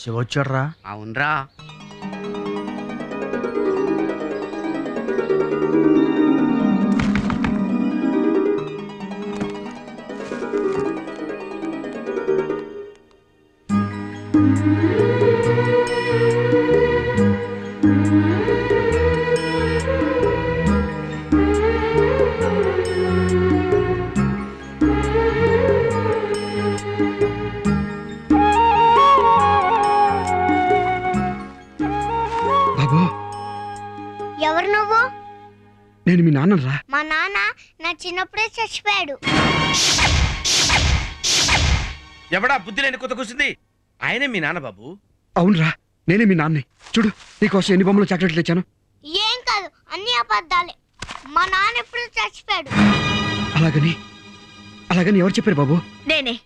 శివ వచ్చాడ్రా? అవునరా. ఎవరు నువ్వు? నేను మీ నాన్నరా. మా నాన్న నా చిన్నప్పుడే చచ్చిపోయాడు. ఎవడా బుద్ధి లేని కొత్త కూర్చుంది? ఆయనే మీ నాన్న బాబు. అవునరా, నేనే మీ నాన్నే. చూడు, నీకోసం ఎన్ని బొమ్మలు చాక్లెట్లు ఇచ్చాను. ఏం కాదు, అన్ని అబద్ధాలే. మా నాన్న ఎప్పుడు చచ్చిపోయాడు. అలాగని ఎవరు చెప్పారు బాబు? నేనే.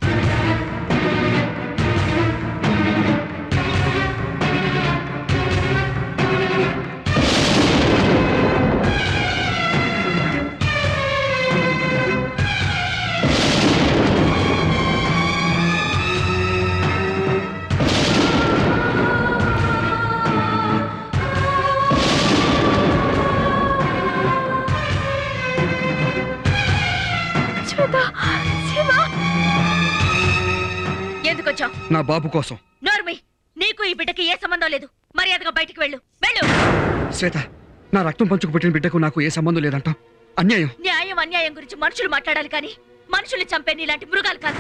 నా బాబు కోసం. నోర్మి, నీకు ఈ బిడ్డకి ఏ సంబంధం లేదు. మర్యాదగా బయటికి వెళ్ళు. వెళ్ళు. శ్వేత, నా రక్తం పంచుకు పెట్టిన బిడ్డకు నాకు ఏ సంబంధం లేదంటాం. అన్యాయం. న్యాయం అన్యాయం గురించి మనుషులు మాట్లాడాలి కానీ మనుషుల్ని చంపే నీలాంటి మృగాలు కాదు.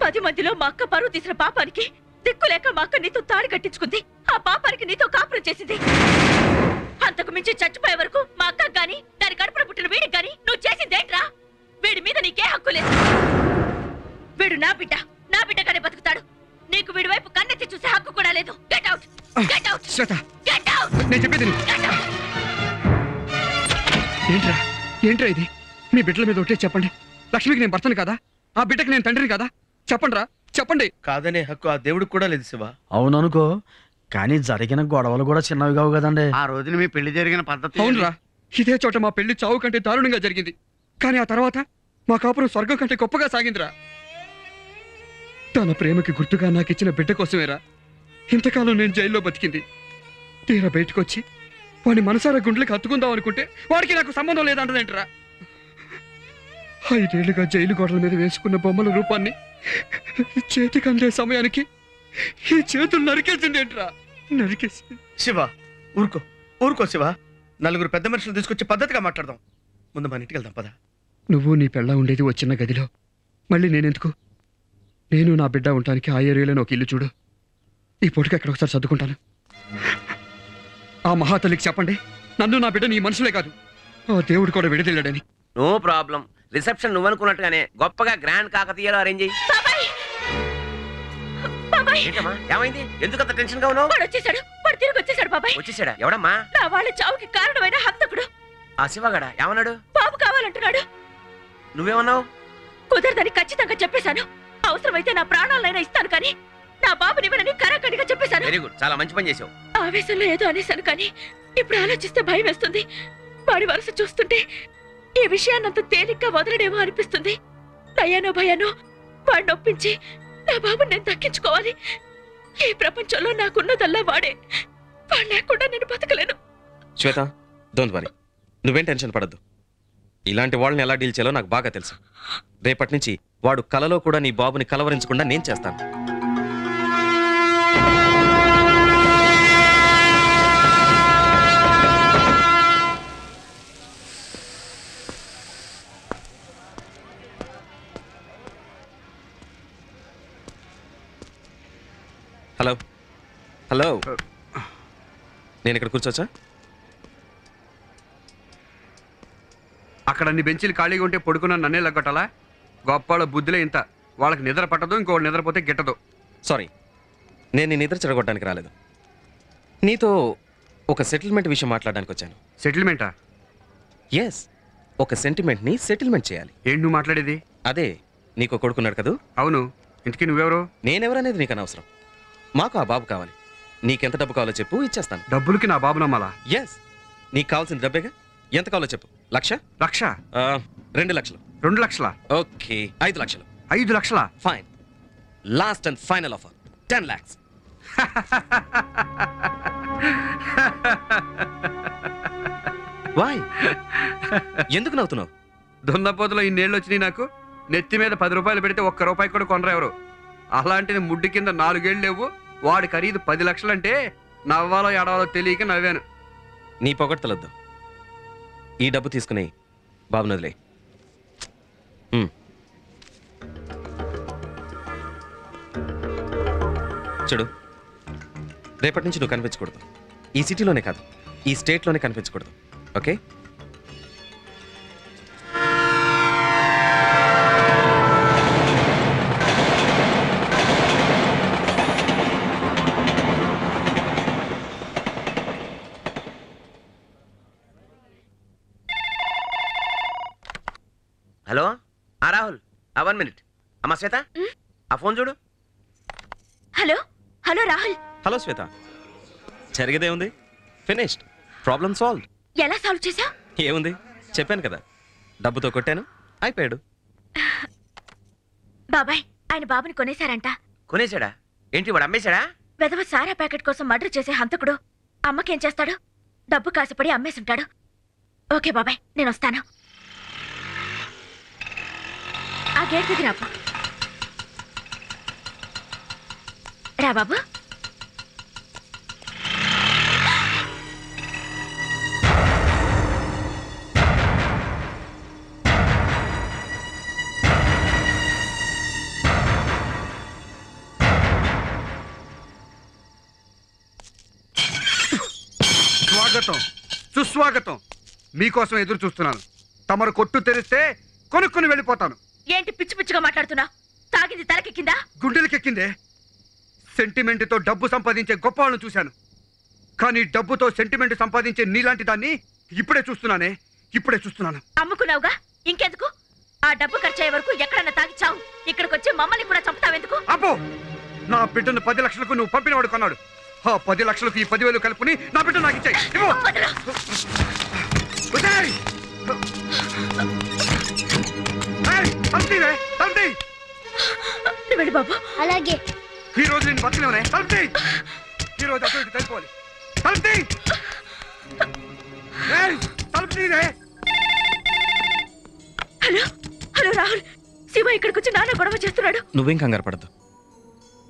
10 మందిలో మా అక్క పరువు తీసిన పాపానికి దిక్కులేక మా అక్క నీతో తాడి కట్టించుకుంది. ఆ పాపానికి నీతో కాపురం చేసింది. అంతకు మించి చచ్చిపోయే వరకు మా అక్క గాని దాని కడుపున పుట్టిన వీడికి గాని నువ్వు చేసిందేంట్రా? వీడి మీద నీకే హక్కు లేదు. వీడు నా బిడ్డగానే బతుకుతాడు. నీకు వీడి వైపు కన్నెత్తి చూసే హక్కు కూడా లేదు. Get out, get out, Shweta. Get out. నేను చెప్పేది ఏంట్రా ఇది? మీ బిడ్డల మీద ఒట్టే చెప్పండి. లక్ష్మికి నేను భర్తను కదా, ఆ బిడ్డకి నేను తండ్రిని కదా. చెప్పండి. కాదనే హక్కు ఆ దేవుడికి కూడా లేదు శివ. అవుననుకో, కానీ జరిగిన గొడవలు కూడా చిన్నవి కావు కదండి. ఆ రోజున మీ పెళ్లి జరిగిన పద్ధతి. అవునరా, ఇదే చోట మా పెళ్లి చావు కంటే దారుణంగా జరిగింది. కానీ ఆ తర్వాత మా కాపురం స్వర్గం కంటే గొప్పగా సాగిందిరా. తన ప్రేమకి గుర్తుగా నాకు ఇచ్చిన బిడ్డ కోసమేరా ఇంతకాలం నేను జైల్లో బతికింది. తీరా బయటకొచ్చి వాడిని మనసారా గుండెలకు హత్తుకుందాం అనుకుంటే వాడికి నాకు సంబంధం లేదంటదేంట్రా. 5 ఏళ్లుగా జైలు గోడల మీద వేసుకున్న బొమ్మల రూపాన్ని చేతికి అందే సమయానికి ఈ చేతులు నరికేసిందేంట్రా. శివ, ఊరుకో శివ. 4 పెద్ద మనుషులు తీసుకొచ్చి పద్ధతిగా మాట్లాడదాం. ముందు మన ఇంటికి వెళ్దాం పద. నువ్వు నీ పెళ్ళ ఉండేది ఓ చిన్న గదిలో, మళ్ళీ నేనెందుకు? నేను నా బిడ్డ ఉండటానికి ఆ ఏరియాలోనే ఒక ఇల్లు చూడు. ఈ పూటకి అక్కడ ఒకసారి సర్దుకుంటాను. ఆ మహాతల్లికి చెప్పండి, నన్ను నా బిడ్డ నీ మనుషులే కాదు, ఆ దేవుడు కూడా విడదీయలేడని. No problem. రిసెప్షన్ నువ్వనుకున్నట్టుగానే గొప్పగా గ్రాండ్ కాకతీయలో అరేంజ్ చేయి. ఏంటమ్మా, ఏమైంది? ఎందుకంత టెన్షన్ గా ఉన్నావు? వాడు వచ్చేసాడు. వాడు తిరిగి వచ్చేసాడు బాబాయ్. వచ్చేసాడా? ఎవడమ్మా? నా వాళ్ళ చావుకి కారణమైన హంతకుడు. ఆ శివగాడ ఏమన్నాడు? బాబు కావాలంటున్నాడు. నువ్వేమన్నావు? కుదరదని ఖచ్చితంగా చెప్పేశాను. అవసరమైతే నా ప్రాణాలైనా ఇస్తాను కానీ నా బాబుని ఇవ్వనని కరాఖండిగా చెప్పేశాను. వెరీ గుడ్, చాలా మంచి పని చేసావు. ఆవేశంలో ఏదో అనేశాను కానీ ఇప్పుడు ఆలోచిస్తే భయం వేస్తుంది. వాడి వరుస చూస్తుంటే ఈ విషయాన్నంత తేలిగ్గా వదలడేమో అనిపిస్తుంది. నయానో భయానో వాడిని ఒప్పించి నా బాబుని నేను దక్కించుకోవాలి. ఈ ప్రపంచంలో నాకున్నదల్లా వాడే. వాడు లేకుండా నేను బతకలేను. శ్వేత, డోంట్ వరీ, నువ్వేం టెన్షన్ పడద్దు. ఇలాంటి వాళ్ళని ఎలా డీల్ చేయాలో నాకు బాగా తెలుసు. రేపటి నుంచి వాడు కలలో కూడా నీ బాబుని కలవరించకుండా నేను చేస్తాను. హలో హలో, నేను ఇక్కడ కూర్చోచ్చా? అక్కడ అన్ని బెంచీలు ఖాళీగా ఉంటే పడుకున్నా నన్నే లగ్గొట్టాలా? గొప్ప బుద్ధిలే ఇంత. వాళ్ళకి నిద్ర పట్టదు, ఇంకోటి నిద్రపోతే గిట్టదు. సారీ, నేను నీ నిద్ర చెడగొట్టడానికి రాలేదు. నీతో ఒక సెటిల్మెంట్ విషయం మాట్లాడడానికి వచ్చాను. సెటిల్మెంటా? ఎస్, ఒక సెంటిమెంట్ని సెటిల్మెంట్ చేయాలి. ఏంటి నువ్వు మాట్లాడేది? అదే, నీకు కొడుకున్నాడు కదూ? అవును. ఇంతకీ నువ్వెవరు? నేనెవరనేది నీకు అనవసరం. మాకు ఆ బాబు కావాలి. నీకెంత డబ్బు కావాలో చెప్పు, ఇచ్చేస్తాను. డబ్బులకి నా బాబు నమ్మాలా? ఎస్, నీకు కావాల్సిన డబ్బేగా. ఎంత కావాలో చెప్పు. 1,00,000? 2 లక్షలు. 2 లక్షలా? ఓకే, 5 లక్షలు. 5 లక్షలా? Fine. Last and final offer 10 lakhs. వాయ్ ఎందుకు నవ్వుతున్నావు? దున్నపోతులో ఇన్నేళ్ళు వచ్చినాయి నాకు. నెత్తి మీద 10 రూపాయలు పెడితే ఒక్క రూపాయి కూడా కొనరు ఎవరు. అలాంటిది ముడ్డు కింద 4 ఏళ్ళు లేవు, వాడి ఖరీదు 10 లక్షలంటే నవ్వాలో ఎడవాలో తెలియక నవ్వాను. నీ పొగడ్తలొద్దు. ఈ డబ్బు తీసుకుని బాబుని వదిలే. చూడు, రేపటి నుంచి నువ్వు కనిపించకూడదు. ఈ సిటీలోనే కాదు, ఈ స్టేట్లోనే కనిపించకూడదు. ఓకే? Hello Rahul, 1 minute. అమ్మా శ్వేత, ఆ ఫోన్ చూడు. Hello hello Rahul. హలో శ్వేత, జరిగేదే ఉంది, ఫినిష్డ్, ప్రాబ్లమ్ సాల్వ్. ఎలా సాల్వ్ చేశా? ఏముంది, చెప్పాను కదా, డబ్బుతో కొట్టాను, అయిపోయాడు. బాబాయ్, ఆయన బాబుని కొనేశారంట. కొనేశాడా? ఏంటి వాడు అమ్మేశాడా? వెధవ సారా ప్యాకెట్ కోసం మర్డర్ చేసే హంతకుడు అమ్మకేం చేస్తాడు? డబ్బు కాసిపడి అమ్మేసుంటాడు. ఓకే బాబాయ్, నేను వస్తాను. ఆ గేట్ దగ్గర రాపు. రా బాబు. స్వాగతం, సుస్వాగతం. మీకోసం ఎదురు చూస్తున్నాను. తమరు కొట్టు తెరిస్తే కొనుక్కుని వెళ్ళిపోతాను. ఏంటి పిచ్చి పిచ్చిగా మాట్లాడుతున్నా? తాగింది తలకెక్కిందా? గుండెలకెక్కిందే. సెంటిమెంట్తో డబ్బు సంపాదించే గొప్ప వాళ్ళని చూశాను, కానీ డబ్బుతో సెంటిమెంట్ సంపాదించే నీలాంటి దాన్ని ఇప్పుడే చూస్తున్నాను. అమ్ముకున్నావుగా, ఇంకెందుకు? ఆ డబ్బు ఖర్చు అయ్యే వరకు ఎక్కడన్నా తాగిచ్చావు. ఇక్కడికి వచ్చి మమ్మల్ని కూడా చంపుతావెందుకు? అబ్బో, నా బిడ్డను 10 లక్షలకు నువ్వు పంపినవాడు కొన్నాడు. ఆ 10 లక్షలకు ఈ 10,000 కలుపుని నా బిడ్డ నాకు ఇచ్చాయి. వెళ్ళి బాబు. అలాగే. ఈ రోజు నేను బతకలేవనే. తలుపుతీ. ఈ రోజు అటు ఇటు తెలుసుకోవాలి. తలుపుతీ. తలుపుతీనే. హలో హలో రాహుల్, శివ ఇక్కడికి వచ్చి నాన్న గొడవ చేస్తున్నాడు. నువ్వేం కంగారు పడద్దు,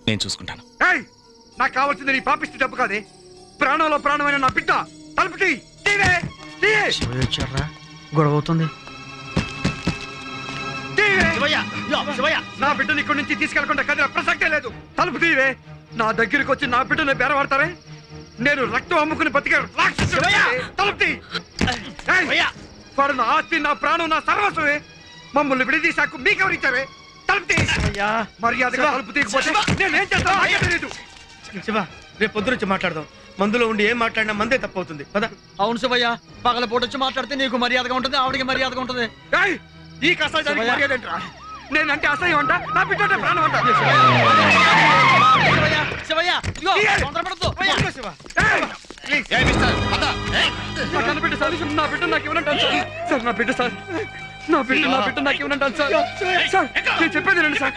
నేను చూసుకుంటాను. నాకు కావాల్సింది నీ పాపిష్టి డబ్బు కాదే, ప్రాణంలో ప్రాణమైన నా బిడ్డ. తలుపుతీ. గొడవ అవుతుంది. నా బిడ్డని ఇక్కడి నుంచి తీసుకెళ్లకుండా కదిలే ప్రసక్తే లేదు. తలుపు తీవే. నా దగ్గరికి వచ్చి నా బిడ్డని బేరవాడతారే? నేను రక్తం అమ్ముకుని బతికే రాక్షసుడు. తలుపు తీ. వాడు నా ఆస్తి, నా ప్రాణం, నా సర్వస్వమే. మమ్మల్ని విడదీశాకు మీకెవరిచ్చారే? తలుపు తీ. మర్యాదగా తలుపు తీయకపోతే నేనేం చేస్తాను నాకే తెలీదు. శివ, రేపు పొద్దునొచ్చి మాట్లాడదాం. మందులో ఉండి ఏం మాట్లాడినా మందే తప్పవుతుంది. పద. అవును శివయ్య, పగల పూట వచ్చి మాట్లాడితే నీకు మర్యాదగా ఉంటుంది, ఆవిడకి మర్యాదగా ఉంటుంది. ఈ కష్టానికి మర్యాద ఏంట్రా? నేనంటే అసహ్యం అంట, నా బిడ్డ ప్రాణం అంట. శివయ్య, ఇదిగో, తొందరపడొద్దు. నా బిడ్డ సార్, నా బిడ్డ నాకు ఇవ్వనంటాను సార్. నా బిడ్డ సార్, నా బిడ్డ నాకు ఇవ్వనంటాను సార్. సార్, నేను చెప్పేది రండి సార్.